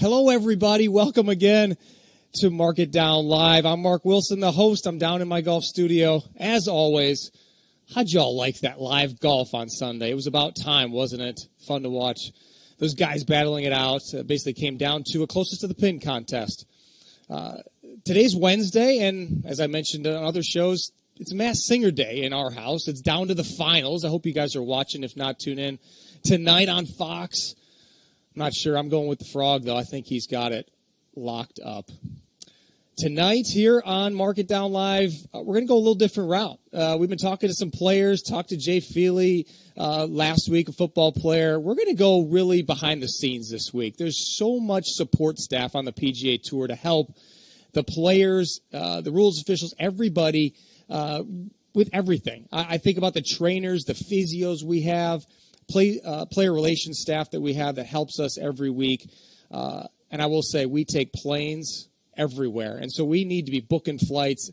Hello, everybody. Welcome again to Mark It Down Live. I'm Mark Wilson, the host. I'm down in my golf studio. As always, how'd y'all like that live golf on Sunday? It was about time, wasn't it? Fun to watch those guys battling it out. Basically came down to a closest to the pin contest. Today's Wednesday, and as I mentioned on other shows, it's Masked Singer Day in our house. It's down to the finals. I hope you guys are watching. If not, tune in tonight on Fox. I'm not sure. I'm going with the Frog, though. I think he's got it locked up. Tonight here on Mark It Down Live, we're going to go a little different route. We've been talking to some players, talked to Jay Feely last week, a football player. We're going to go really behind the scenes this week. There's so much support staff on the PGA Tour to help the players, the rules officials, everybody with everything. I think about the trainers, the physios we have, player relations staff that we have that helps us every week. And I will say we take planes everywhere. And so we need to be booking flights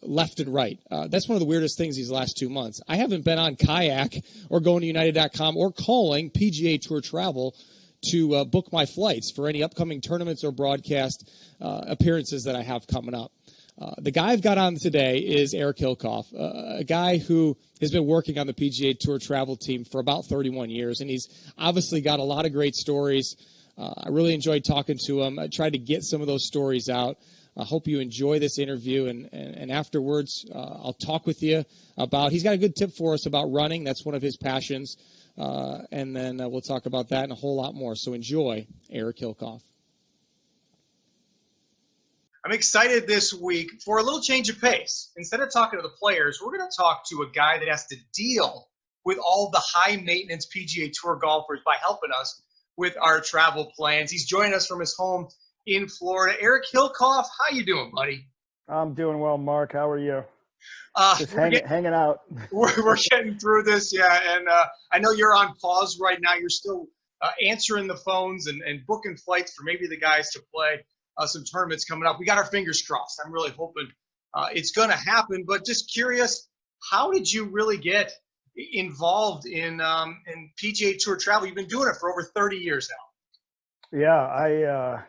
left and right. That's one of the weirdest things these last 2 months. I haven't been on Kayak or going to United.com or calling PGA Tour Travel to book my flights for any upcoming tournaments or broadcast appearances that I have coming up. The guy I've got on today is Eric Hilcoff, a guy who has been working on the PGA Tour Travel team for about 31 years, and he's obviously got a lot of great stories. I really enjoyed talking to him. I tried to get some of those stories out. I hope you enjoy this interview, and afterwards I'll talk with you about – he's got a good tip for us about running. That's one of his passions, and then we'll talk about that and a whole lot more. So enjoy Eric Hilcoff. I'm excited this week for a little change of pace. Instead of talking to the players, we're going to talk to a guy that has to deal with all the high-maintenance PGA Tour golfers by helping us with our travel plans. He's joining us from his home in Florida. Eric Hilcoff, how you doing, buddy? I'm doing well, Mark. How are you? Just hanging out. We're getting through this, yeah. And I know you're on pause right now. You're still answering the phones and booking flights for maybe the guys to play some tournaments coming up. We got our fingers crossed. I'm really hoping it's going to happen. But just curious, how did you really get involved in PGA Tour Travel? You've been doing it for over 30 years now. Yeah,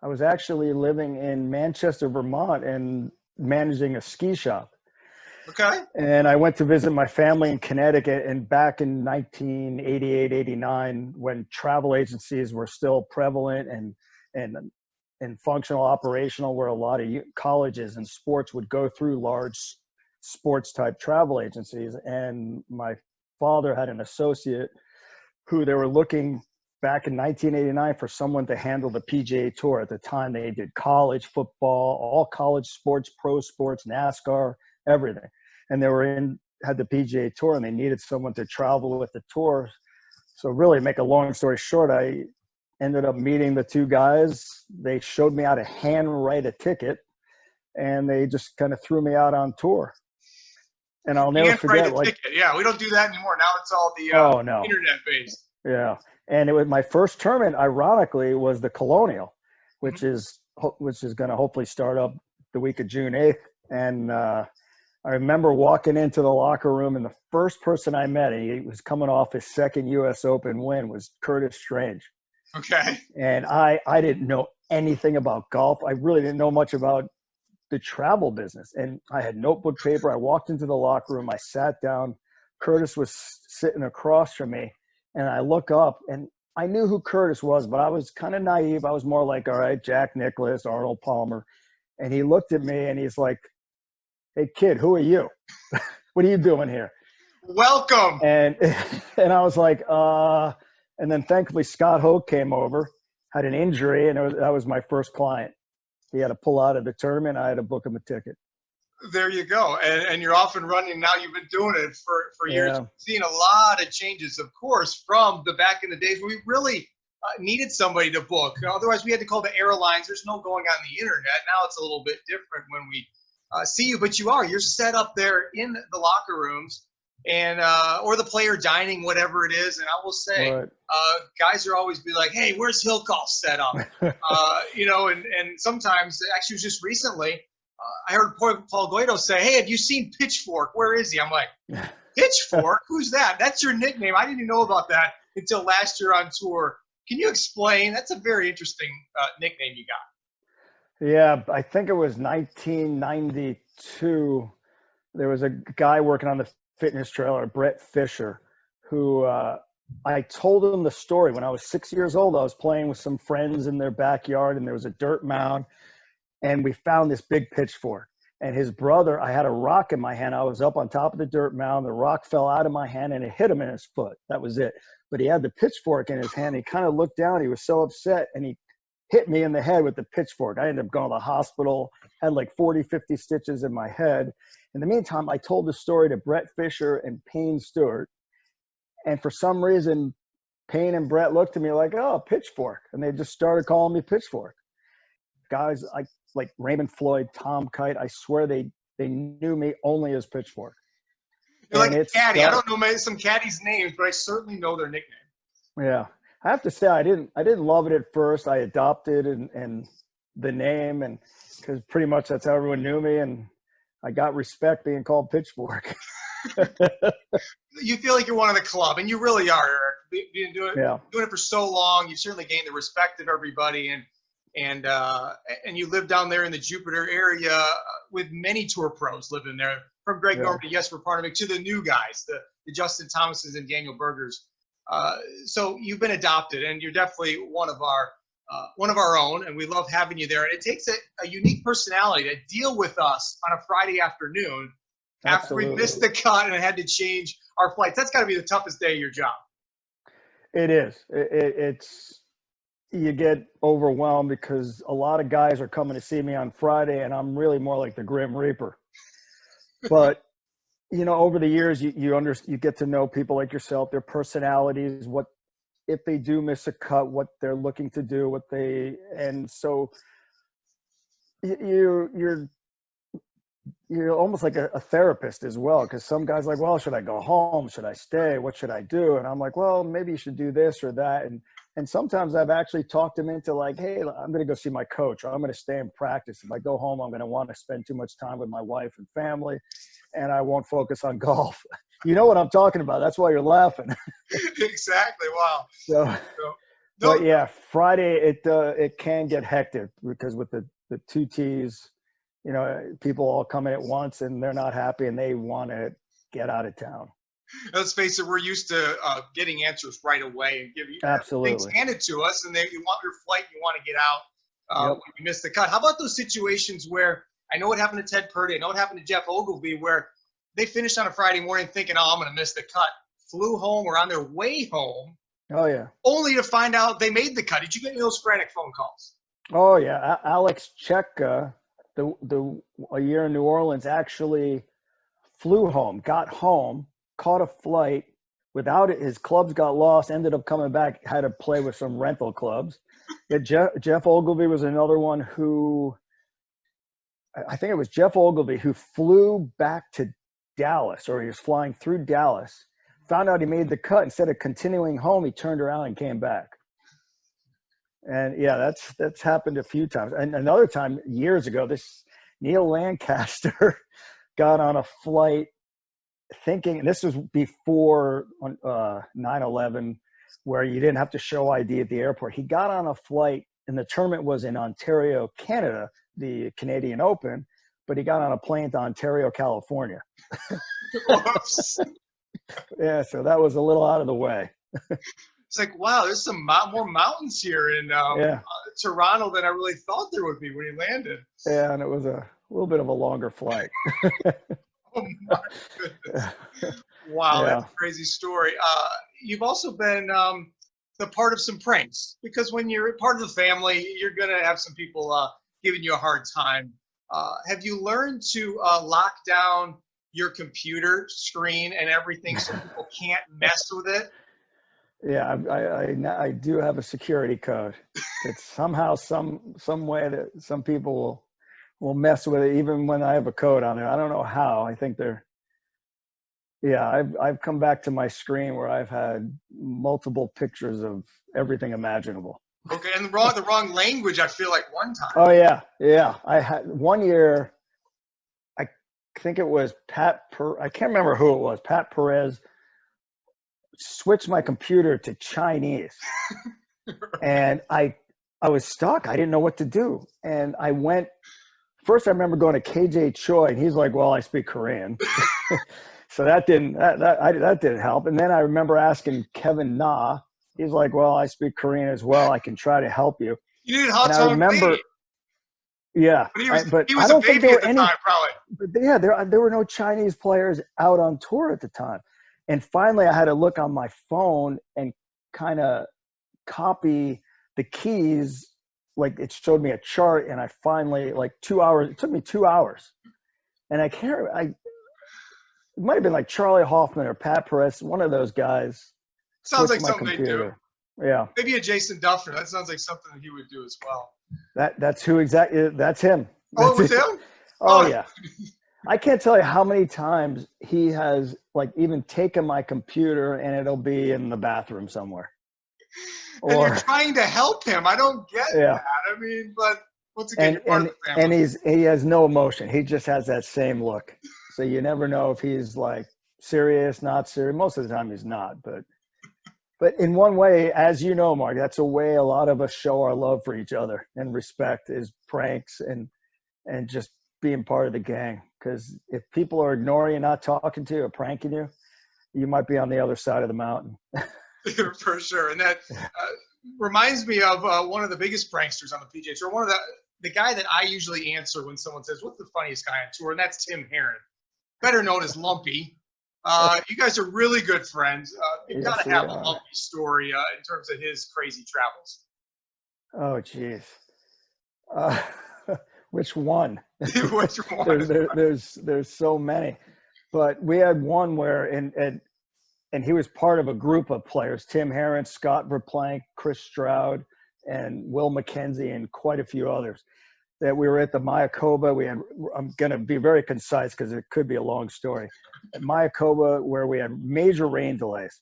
I was actually living in Manchester, Vermont, and managing a ski shop. Okay. And I went to visit my family in Connecticut, and back in 1988, 89, when travel agencies were still prevalent and functional, operational, where a lot of colleges and sports would go through large sports type travel agencies. And my father had an associate who they were looking back in 1989 for someone to handle the PGA Tour. At the time, they did college football, all college sports, pro sports, NASCAR, everything. And they had the PGA Tour, and they needed someone to travel with the tour. So really, make a long story short, I ended up meeting the two guys. They showed me how to handwrite a ticket, and they just kind of threw me out on tour. And I'll never forget. Ticket. Yeah, we don't do that anymore. Now it's all the internet based. Yeah, and it was my first tournament. Ironically, was the Colonial, which is going to hopefully start up the week of June 8th. And I remember walking into the locker room, and the first person I met, and he was coming off his second U.S. Open win, was Curtis Strange. Okay. And I didn't know anything about golf. I really didn't know much about the travel business. And I had notebook paper. I walked into the locker room. I sat down. Curtis was sitting across from me. And I look up, and I knew who Curtis was, but I was kind of naive. I was more like, all right, Jack Nicklaus, Arnold Palmer. And he looked at me, and he's like, hey, kid, who are you? What are you doing here? Welcome. And I was like, and then thankfully Scott Hoke came over, had an injury, and that was my first client. He had to pull out of the tournament. I had to book him a ticket. There you go. And you're off and running now. You've been doing it for years. Yeah. Seeing a lot of changes, of course, from the back in the days where we really needed somebody to book. Otherwise, we had to call the airlines. There's no going on the internet. Now it's a little bit different when we see you. But you're set up there in the locker rooms. And or the player dining, whatever it is. And I will say, right. Guys are always be like, hey, where's Hilcoff set up? And sometimes, actually, it was just recently, I heard Paul Guido say, hey, have you seen Pitchfork? Where is he? I'm like, Pitchfork? Who's that? That's your nickname. I didn't even know about that until last year on tour. Can you explain? That's a very interesting nickname you got. Yeah, I think it was 1992. There was a guy working on the fitness trailer, Brett Fisher, who I told him the story. When I was 6 years old, I was playing with some friends in their backyard, and there was a dirt mound, and we found this big pitchfork. And his brother, I had a rock in my hand. I was up on top of the dirt mound. The rock fell out of my hand, and it hit him in his foot. That was it. But he had the pitchfork in his hand. He kind of looked down. He was so upset, and he hit me in the head with the pitchfork. I ended up going to the hospital, had like 40, 50 stitches in my head. In the meantime, I told the story to Brett Fisher and Payne Stewart. And for some reason, Payne and Brett looked at me like, oh, pitchfork. And they just started calling me pitchfork. Guys like Raymond Floyd, Tom Kite, I swear they knew me only as pitchfork. You're like a caddy. I don't know some caddies' names, but I certainly know their nickname. Yeah. I have to say, I didn't love it at first. I adopted and the name, and because pretty much that's how everyone knew me, and I got respect being called pitchfork. You feel like you're one of the club, and you really are, Eric. Being doing it for so long, you've certainly gained the respect of everybody, and you live down there in the Jupiter area with many tour pros living there, from Greg Norman to Jesper Parnevik to the new guys, the Justin Thomases and Daniel Bergers. So you've been adopted, and you're definitely one of our own, and we love having you there. And it takes a unique personality to deal with us on a Friday afternoon after we missed the cut and had to change our flights. That's got to be the toughest day of your job. It is. It's you get overwhelmed because a lot of guys are coming to see me on Friday, and I'm really more like the Grim Reaper. But over the years, you get to know people like yourself, their personalities, what if they do miss a cut, what they're looking to do, and so you're almost like a therapist as well, because some guys are like, well, should I go home? Should I stay? What should I do? And I'm like, well, maybe you should do this or that. And sometimes I've actually talked them into like, hey, I'm going to go see my coach, or I'm going to stay and practice. If I go home, I'm going to want to spend too much time with my wife and family, and I won't focus on golf. You know what I'm talking about. That's why you're laughing. Exactly. Wow. But yeah, Friday, it can get hectic because with the two tees, people all come in at once and they're not happy and they want to get out of town. Let's face it, we're used to getting answers right away and giving things handed to us, and you want your flight, you want to get out when you miss the cut. How about those situations where I know what happened to Ted Purdy, I know what happened to Jeff Ogilvy, where they finished on a Friday morning thinking, oh, I'm going to miss the cut, flew home or on their way home. Oh, yeah. Only to find out they made the cut. Did you get any of those frantic phone calls? Oh, yeah. Alex Cheka, a year in New Orleans, actually flew home, got home, caught a flight without it. His clubs got lost, ended up coming back, had to play with some rental clubs. Yeah, Jeff Ogilvy was another one who, I think it was Jeff Ogilvy, who flew back to Dallas, or he was flying through Dallas, found out he made the cut. Instead of continuing home, he turned around and came back. And yeah, that's happened a few times. And another time years ago, this Neil Lancaster got on a flight thinking, and this was before 9/11, where you didn't have to show ID at the airport. He got on a flight, and the tournament was in Ontario, Canada, the Canadian Open, but he got on a plane to Ontario, California. Yeah, so that was a little out of the way. It's like, wow, there's some more mountains here in Toronto than I really thought there would be when he landed. Yeah, and it was a little bit of a longer flight. Oh, my goodness. Wow, That's a crazy story. You've also been the part of some pranks, because when you're part of the family, you're going to have some people giving you a hard time. Have you learned to lock down your computer screen and everything so people can't mess with it? Yeah, I do have a security code. It's somehow some way that some people will mess with it, even when I have a code on there. I don't know how. I think I've come back to my screen where I've had multiple pictures of everything imaginable. Okay, and the wrong language, I feel like, one time. Oh yeah. I had one year, I think it was I can't remember who it was. Pat Perez switched my computer to Chinese. And I was stuck. I didn't know what to do. And I went, first I remember going to KJ Choi, and he's like, well, I speak Korean. So that didn't help. And then I remember asking Kevin Na. He's like, well, I speak Korean as well. I can try to help you. You did And I remember, yeah, but he I was don't a think baby there at were the any. time, probably. But yeah, there were no Chinese players out on tour at the time. And finally, I had to look on my phone and kind of copy the keys. Like, it showed me a chart, and I finally, like 2 hours. It took me 2 hours, and it might have been like Charley Hoffman or Pat Perez, one of those guys. Sounds like my something computer. they do. Yeah. Maybe a Jason Dufner. That sounds like something that he would do as well. That's who exactly. That's him. Oh, it was him? Oh, yeah. I can't tell you how many times he has, like, even taken my computer and it'll be in the bathroom somewhere. And you're trying to help him. I don't get that. I mean, but once again, you're part of the family. And he has no emotion. He just has that same look. So you never know if he's, like, serious, not serious. Most of the time he's not. But in one way, as you know, Mark, that's a way a lot of us show our love for each other and respect, is pranks and just being part of the gang. Because if people are ignoring you, not talking to you, or pranking you, you might be on the other side of the mountain. For sure. And that reminds me of one of the biggest pranksters on the PGA Tour. One of the guy that I usually answer when someone says, what's the funniest guy on tour? And that's Tim Herron, better known as Lumpy. You guys are really good friends. You've got to have a Lumpy story in terms of his crazy travels. Oh, geez. Which one? Which one? There's so many. But we had one where, and he was part of a group of players: Tim Herron, Scott Verplank, Chris Stroud, and Will McKenzie, and quite a few others. That we were at the Mayakoba. I'm going to be very concise because it could be a long story. At Mayakoba, where we had major rain delays.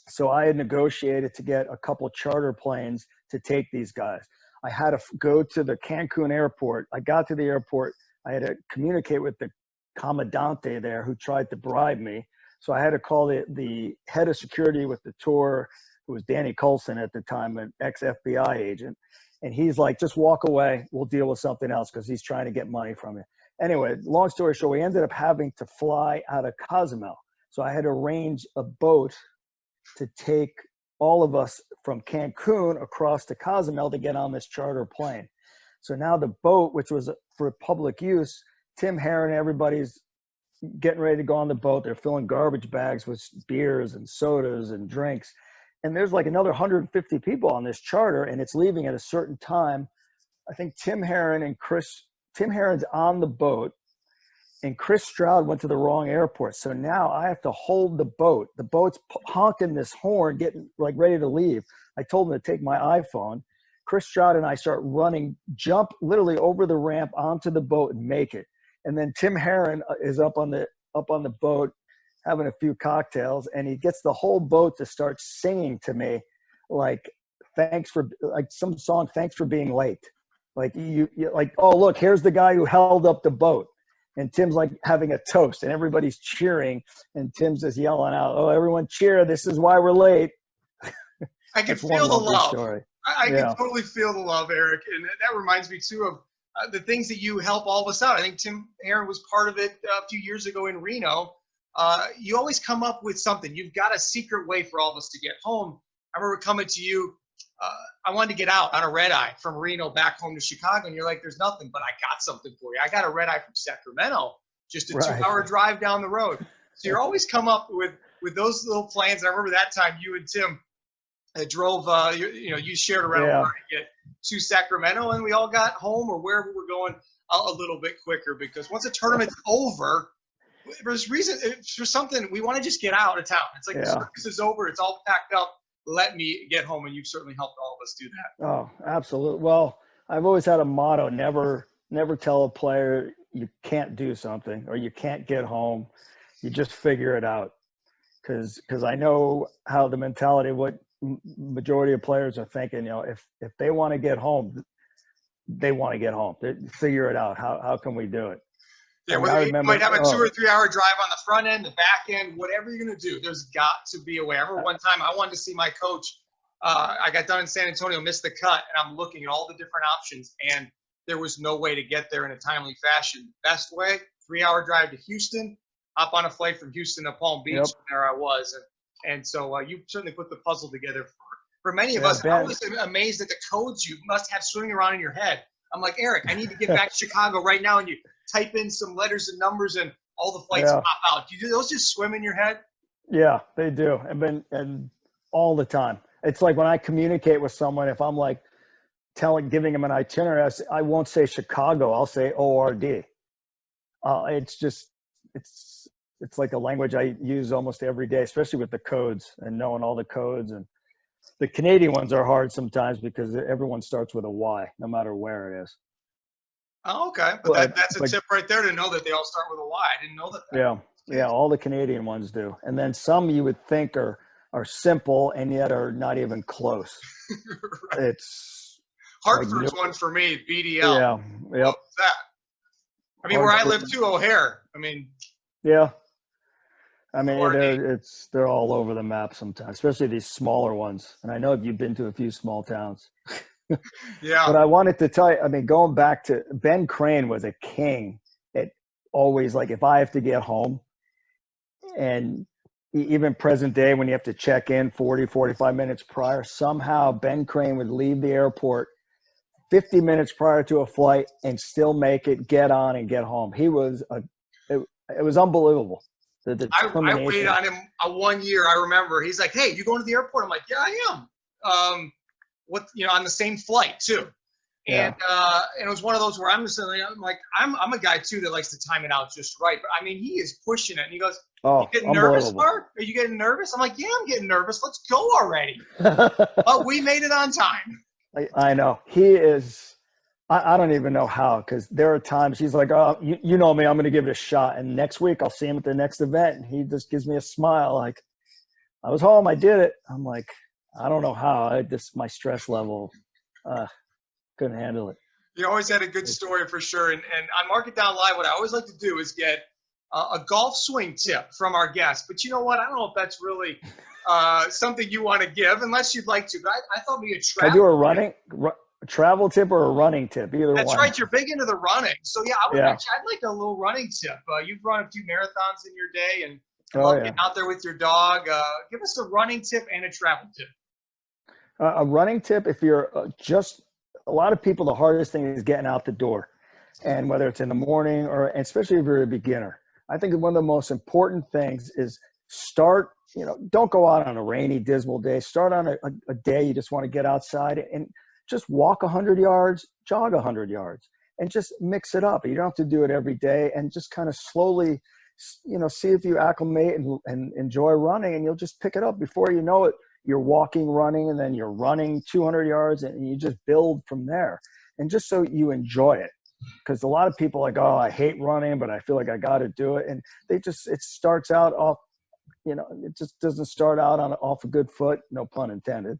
So I had negotiated to get a couple charter planes to take these guys. I had to go to the Cancun airport. I got to the airport. I had to communicate with the commandante there, who tried to bribe me. So I had to call the head of security with the tour, who was Danny Coulson at the time, an ex-FBI agent. And he's like, just walk away. We'll deal with something else, because he's trying to get money from you. Anyway, long story short, we ended up having to fly out of Cozumel. So I had to arrange a boat to take all of us from Cancun across to Cozumel to get on this charter plane. So now the boat, which was for public use, Tim Herron, everybody's getting ready to go on the boat. They're filling garbage bags with beers and sodas and drinks. And there's like another 150 people on this charter, and it's leaving at a certain time. I think Tim Herron's on the boat, and Chris Stroud went to the wrong airport. So now I have to hold the boat. The boat's honking this horn, getting like ready to leave. I told him to take my iPhone. Chris Stroud and I start running, jump literally over the ramp onto the boat and make it. And then Tim Herron is up on the boat having a few cocktails, and he gets the whole boat to start singing to me, like, some song, thanks for being late. Like, you like, oh, look, here's the guy who held up the boat. And Tim's like having a toast, and everybody's cheering, and Tim's just yelling out, oh, everyone cheer, this is why we're late. I can feel the love. Story. I can totally feel the love, Eric. And that reminds me, too, of the things that you help all of us out. I think Tim Herron was part of it a few years ago in Reno. You always come up with something. You've got a secret way for all of us to get home. I remember coming to you. I wanted to get out on a red eye from Reno back home to Chicago, and you're like, there's nothing, but I got something for you. I got a red eye from Sacramento, just a 2-hour drive down the road. So you're always come up with those little plans. And I remember that time you and Tim drove, you shared around to get to Sacramento, and we all got home or wherever we're going a little bit quicker, because once a tournament's over, for something, we want to just get out of town. It's like the circus is over. It's all packed up. Let me get home. And you've certainly helped all of us do that. Oh, absolutely. Well, I've always had a motto: never tell a player you can't do something or you can't get home. You just figure it out. Because I know how the mentality of what majority of players are thinking. If they want to get home, they want to get home. They figure it out. How can we do it? Yeah, whether you might have a 2 or 3 hour drive on the front end, the back end, whatever you're going to do, there's got to be a way. I remember one time I wanted to see my coach I got done in San Antonio, missed the cut, and I'm looking at all the different options, and there was no way to get there in a timely fashion. Best way, 3-hour drive to Houston, hop on a flight from Houston to Palm Beach, Yep. and there I was. And so you certainly put the puzzle together for many of Yeah, us. Ben. I was amazed at the codes you must have swimming around in your head. I'm like, Eric, I need to get back to Chicago right now, and you type in some letters and numbers, and all the flights pop out. Do those just swim in your head? Yeah, they do. And all the time. It's like when I communicate with someone, if I'm like giving them an itinerary, I won't say Chicago, I'll say ORD. It's like a language I use almost every day, especially with the codes and knowing all the codes. And the Canadian ones are hard sometimes because everyone starts with a Y, no matter where it is. Oh, okay. But that's a tip right there to know that they all start with a Y. I didn't know that. Yeah, all the Canadian ones do. And then some you would think are simple and yet are not even close. Right. It's Hartford's one for me, BDL. Yeah, yep. What's that? I mean, where I live too, O'Hare. I mean. Yeah. I mean, they're all over the map sometimes, especially these smaller ones. And I know you've been to a few small towns. Yeah. But I wanted to tell you, I mean, going back to Ben Crane was a king at always, like, if I have to get home, and even present day when you have to check in 40, 45 minutes prior, somehow Ben Crane would leave the airport 50 minutes prior to a flight and still make it, get on and get home. He was it was unbelievable. I waited on him 1 year. I remember he's like, "Hey, you going to the airport?" I'm like, "Yeah, I am." On the same flight too. And and it was one of those where I'm a guy too that likes to time it out just right. But I mean, he is pushing it. And he goes, "You getting nervous, Mark? Are you getting nervous?" I'm like, "Yeah, I'm getting nervous. Let's go already." But we made it on time. I know. He is. I don't even know how, because there are times he's like, "Oh, you know me, I'm going to give it a shot." And next week I'll see him at the next event, and he just gives me a smile like, "I was home, I did it." I'm like, I don't know how. My stress level couldn't handle it. You always had a good story for sure. And on Mark It Down Live, what I always like to do is get a golf swing tip from our guests. But you know what? I don't know if that's really something you want to give, unless you'd like to. But I thought maybe a travel. I do a travel tip or a running tip, either one. That's right. You're big into the running. So, yeah, I'd like a little running tip. You've run a few marathons in your day, and getting out there with your dog. Give us a running tip and a travel tip. A running tip, if you're a lot of people, the hardest thing is getting out the door. And whether it's in the morning or especially if you're a beginner, I think one of the most important things is start, don't go out on a rainy, dismal day. Start on a day you just want to get outside and just walk 100 yards, jog 100 yards, and just mix it up. You don't have to do it every day, and just kind of slowly, see if you acclimate and enjoy running, and you'll just pick it up. Before you know it, you're walking, running, and then you're running 200 yards, and you just build from there. And just so you enjoy it, because a lot of people are like, "Oh, I hate running, but I feel like I got to do it." And it starts out off, it just doesn't start out off a good foot, no pun intended.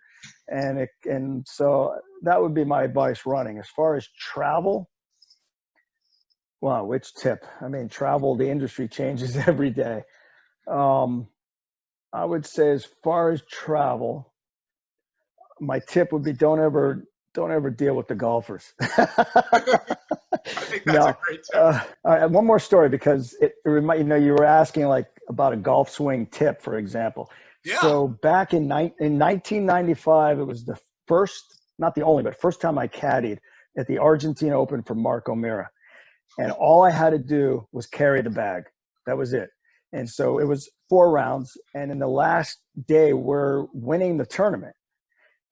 And so that would be my advice running. As far as travel, wow, which tip? I mean, travel, the industry changes every day. I would say as far as travel, my tip would be don't ever deal with the golfers. I think that's a great tip. All right, one more story, because it you were asking like about a golf swing tip, for example. Yeah. So back in 1995, it was the first, not the only, but first time I caddied at the Argentina Open for Mark O'Meara. And all I had to do was carry the bag. That was it. And so it was 4 rounds. And in the last day, we're winning the tournament.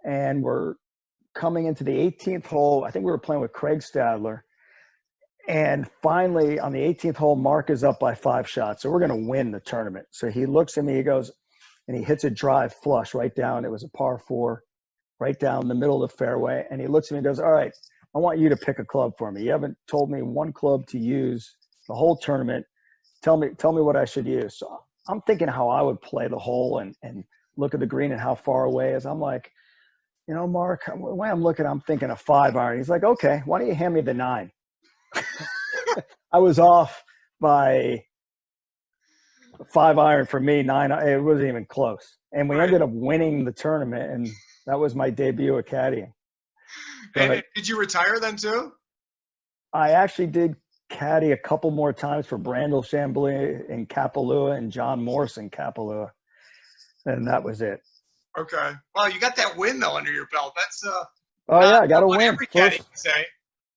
And we're coming into the 18th hole. I think we were playing with Craig Stadler. And finally, on the 18th hole, Mark is up by 5 shots. So we're going to win the tournament. So he looks at me, he goes, and he hits a drive flush right down. It was a par 4, right down the middle of the fairway. And he looks at me and goes, "All right, I want you to pick a club for me. You haven't told me one club to use the whole tournament. Tell me what I should use." So I'm thinking how I would play the hole and look at the green and how far away it is. I'm like, Mark, the way I'm looking, I'm thinking a 5-iron. He's like, "Okay, why don't you hand me the 9? I was off by 5-iron for me, 9. It wasn't even close. And we ended up winning the tournament. And That was my debut at caddying. And did you retire then too? I actually did caddy a couple more times for Brandel Chambly in Kapalua and John Morse in Kapalua, and that was it. Okay. Well, you got that win though under your belt. That's I got a win. Every caddy can say.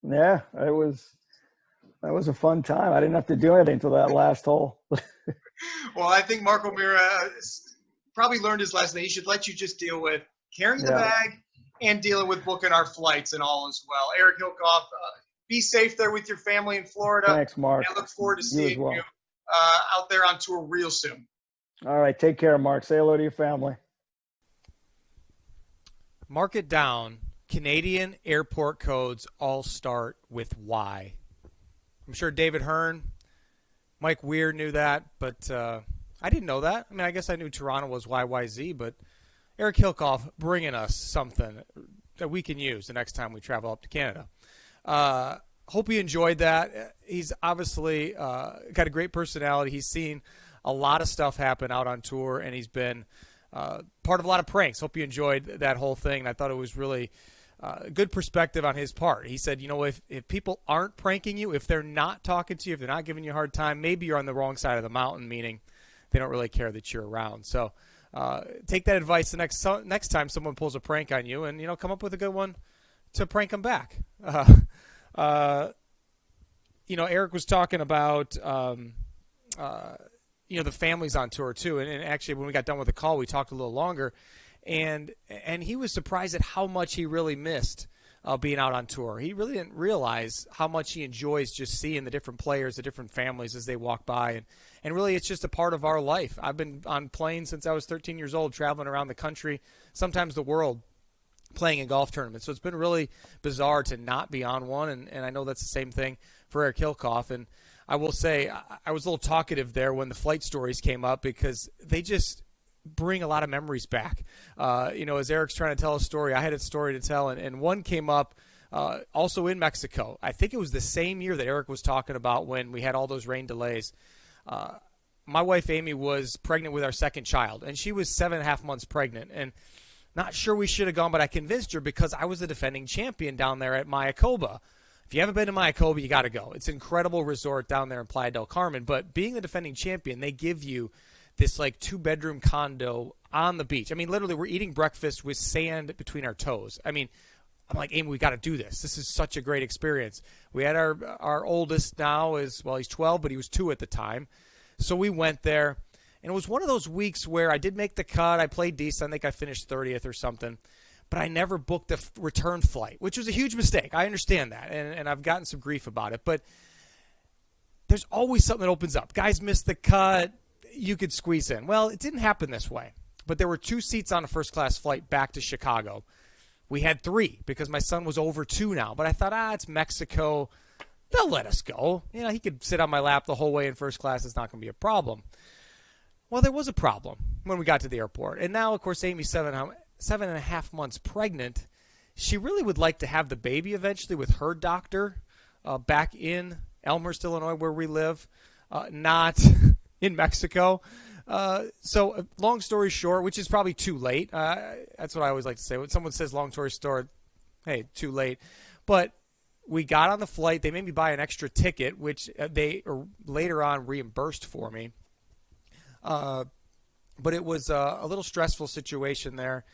Yeah, that was a fun time. I didn't have to do anything until that last hole. Well, I think Mark O'Meara probably learned his lesson. He should let you just deal with carrying the bag and dealing with booking our flights and all as well. Eric Hilcoff, be safe there with your family in Florida. Thanks, Mark. I look forward to seeing you out there on tour real soon. All right. Take care, Mark. Say hello to your family. Mark it down. Canadian airport codes all start with Y. I'm sure David Hearn, Mike Weir knew that, but I didn't know that. I mean, I guess I knew Toronto was YYZ, but Eric Hilcoff bringing us something that we can use the next time we travel up to Canada. Hope you enjoyed that. He's obviously got a great personality. He's seen a lot of stuff happen out on tour, and he's been part of a lot of pranks. Hope you enjoyed that whole thing. And I thought it was really good perspective on his part. He said, if people aren't pranking you, if they're not talking to you, if they're not giving you a hard time, maybe you're on the wrong side of the mountain, meaning they don't really care that you're around. So take that advice the next time someone pulls a prank on you, and come up with a good one to prank them back. Eric was talking about the families on tour too, and actually when we got done with the call, we talked a little longer, and he was surprised at how much he really missed being out on tour. He really didn't realize how much he enjoys just seeing the different players, the different families as they walk by, and really it's just a part of our life. I've been on planes since I was 13 years old, traveling around the country, sometimes the world, playing in golf tournaments. So it's been really bizarre to not be on one, and I know that's the same thing for Eric Hilcoff. And I will say I was a little talkative there when the flight stories came up because they just bring a lot of memories back. As Eric's trying to tell a story, I had a story to tell, and one came up also in Mexico. I think it was the same year that Eric was talking about when we had all those rain delays. My wife, Amy, was pregnant with our second child, and she was 7.5 months pregnant. And not sure we should have gone, but I convinced her because I was the defending champion down there at Mayakoba. If you haven't been to Mayakoba, you got to go. It's an incredible resort down there in Playa del Carmen. But being the defending champion, they give you this 2-bedroom condo on the beach. I mean, literally, we're eating breakfast with sand between our toes. I mean, I'm like, Amy, we got to do this. This is such a great experience. We had our oldest now he's 12, but he was 2 at the time. So we went there. And it was one of those weeks where I did make the cut. I played decent. I think I finished 30th or something. But I never booked the return flight, which was a huge mistake. I understand that, and I've gotten some grief about it. But there's always something that opens up. Guys missed the cut. You could squeeze in. Well, it didn't happen this way. But there were 2 seats on a first-class flight back to Chicago. We had 3 because my son was over 2 now. But I thought, it's Mexico. They'll let us go. He could sit on my lap the whole way in first class. It's not going to be a problem. Well, there was a problem when we got to the airport. And now, of course, Amy's 7.5 months pregnant. She really would like to have the baby eventually with her doctor back in Elmhurst, Illinois, where we live, not in Mexico. So long story short, which is probably too late. That's what I always like to say. When someone says long story short, hey, too late. But we got on the flight. They made me buy an extra ticket, which they later on reimbursed for me. But it was a little stressful situation there.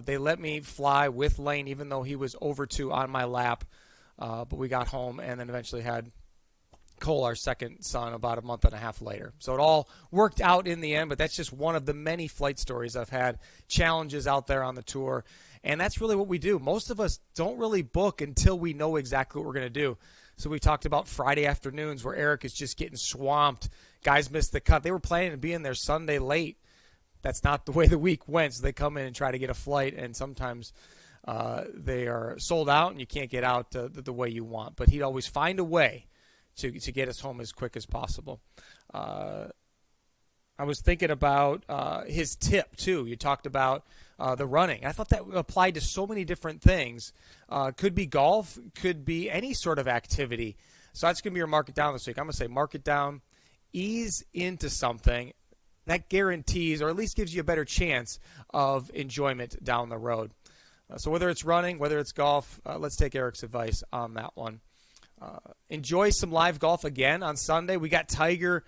They let me fly with Lane, even though he was over 2 on my lap. But we got home and then eventually had Cole, our second son, about a month and a half later. So it all worked out in the end, but that's just one of the many flight stories I've had, challenges out there on the tour. And that's really what we do. Most of us don't really book until we know exactly what we're going to do. So we talked about Friday afternoons where Eric is just getting swamped. Guys missed the cut. They were planning to be in there Sunday late. That's not the way the week went. So they come in and try to get a flight, and sometimes they are sold out and you can't get out the way you want. But he'd always find a way to get us home as quick as possible. I was thinking about his tip, too. You talked about the running. I thought that applied to so many different things. Could be golf, could be any sort of activity. So that's going to be your mark it down this week. I'm going to say mark it down, ease into something. That guarantees, or at least gives you a better chance of enjoyment down the road. So whether it's running, whether it's golf, let's take Eric's advice on that one. Enjoy some live golf again on Sunday. We got Tiger,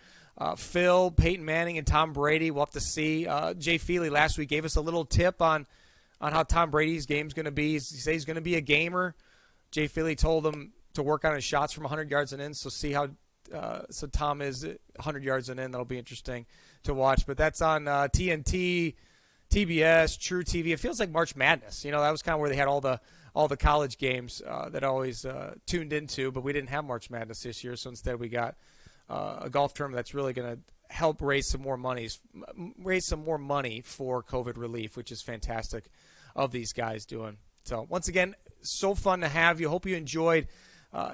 Phil, Peyton Manning, and Tom Brady. We'll have to see. Jay Feely last week gave us a little tip on how Tom Brady's game's going to be. He says he's going to be a gamer. Jay Feely told him to work on his shots from 100 yards and in, so see how so Tom is 100 yards and in. That'll be interesting to watch. But that's on TNT, TBS, True TV. It feels like March Madness. You know, that was kind of where they had all the college games that I always tuned into, but we didn't have March Madness this year, so instead we got a golf tournament that's really going to help raise some more money for COVID relief, which is fantastic of these guys doing. So once again, so fun to have you. Hope you enjoyed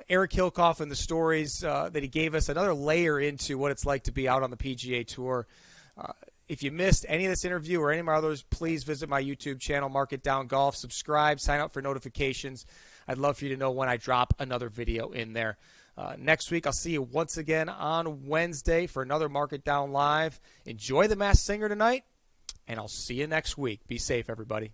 Eric Hilcoff and the stories that he gave us, another layer into what it's like to be out on the PGA Tour. If you missed any of this interview or any of my others, please visit my YouTube channel, Mark It Down Golf. Subscribe, sign up for notifications. I'd love for you to know when I drop another video in there. Next week, I'll see you once again on Wednesday for another Mark It Down Live. Enjoy the Masked Singer tonight, and I'll see you next week. Be safe, everybody.